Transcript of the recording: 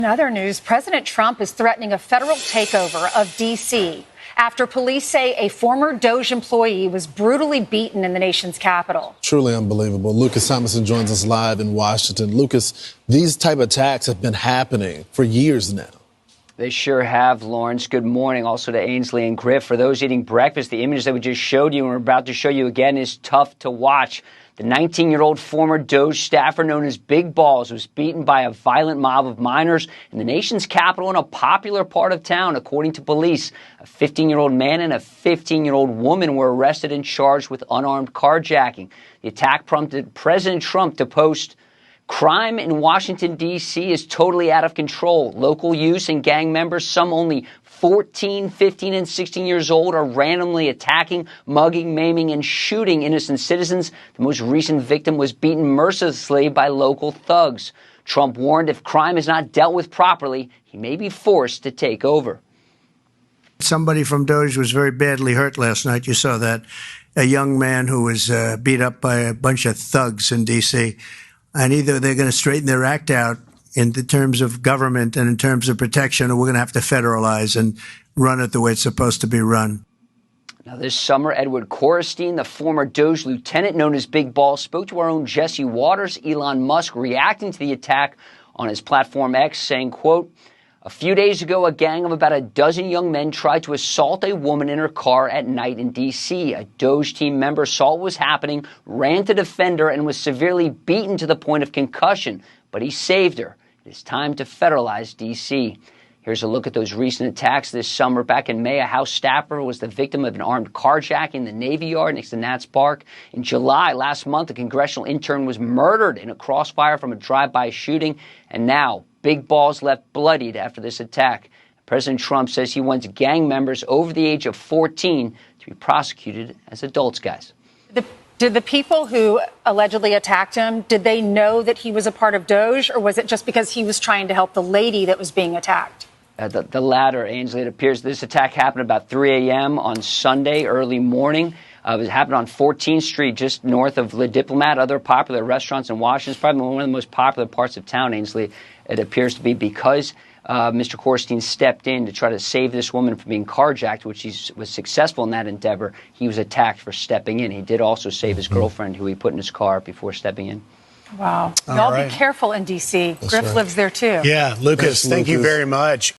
In other news, President Trump is threatening a federal takeover of D.C. after police say a former Doge employee was brutally beaten in the nation's capital. Truly unbelievable. Lucas Thomason joins us live in Washington. Lucas, these type of attacks have been happening for years now. They sure have, Lawrence. Good morning also to Ainsley and Griff. For those eating breakfast, the image that we just showed you and we're about to show you again is tough to watch. The 19-year-old former Doge staffer known as Big Ballz was beaten by a violent mob of minors in the nation's capital in a popular part of town, according to police. A 15-year-old man and a 15-year-old woman were arrested and charged with unarmed carjacking. The attack prompted President Trump to post, "Crime in Washington, D.C. is totally out of control. Local youths and gang members, some only 14, 15, and 16 years old, are randomly attacking, mugging, maiming, and shooting innocent citizens. The most recent victim was beaten mercilessly by local thugs." Trump warned if crime is not dealt with properly, he may be forced to take over. Somebody from Doge was very badly hurt last night. You saw that. A young man who was beat up by a bunch of thugs in D.C. And either they're going to straighten their act out in the terms of government and in terms of protection, or we're going to have to federalize and run it the way it's supposed to be run. Now, this summer, Edward Korestein, the former Doge lieutenant known as Big Ballz, spoke to our own Jesse Waters, Elon Musk, reacting to the attack on his platform X, saying, quote, "A few days ago, a gang of about a dozen young men tried to assault a woman in her car at night in D.C. A Doge team member saw what was happening, ran to defend her, and was severely beaten to the point of concussion. But he saved her. It is time to federalize D.C." Here's a look at those recent attacks this summer. Back in May, a House staffer was the victim of an armed carjacking in the Navy Yard next to Nats Park. In July last month, a congressional intern was murdered in a crossfire from a drive-by shooting. And now, Big Ballz left bloodied after this attack. President Trump says he wants gang members over the age of 14 to be prosecuted as adults, guys. Did the people who allegedly attacked him, did they know that he was a part of Doge, or was it just because he was trying to help the lady that was being attacked? The latter, Ainsley. It appears this attack happened about 3 a.m. on Sunday, early morning. It happened on 14th Street, just north of Le Diplomat, other popular restaurants in Washington. It's probably one of the most popular parts of town, Ainsley. It appears to be because Mr. Korestein stepped in to try to save this woman from being carjacked, which he was successful in that endeavor. He was attacked for stepping in. He did also save his girlfriend, who he put in his car before stepping in. Wow. Y'all be careful in D.C. Griff lives there, too. Yeah, Lucas, thank you very much.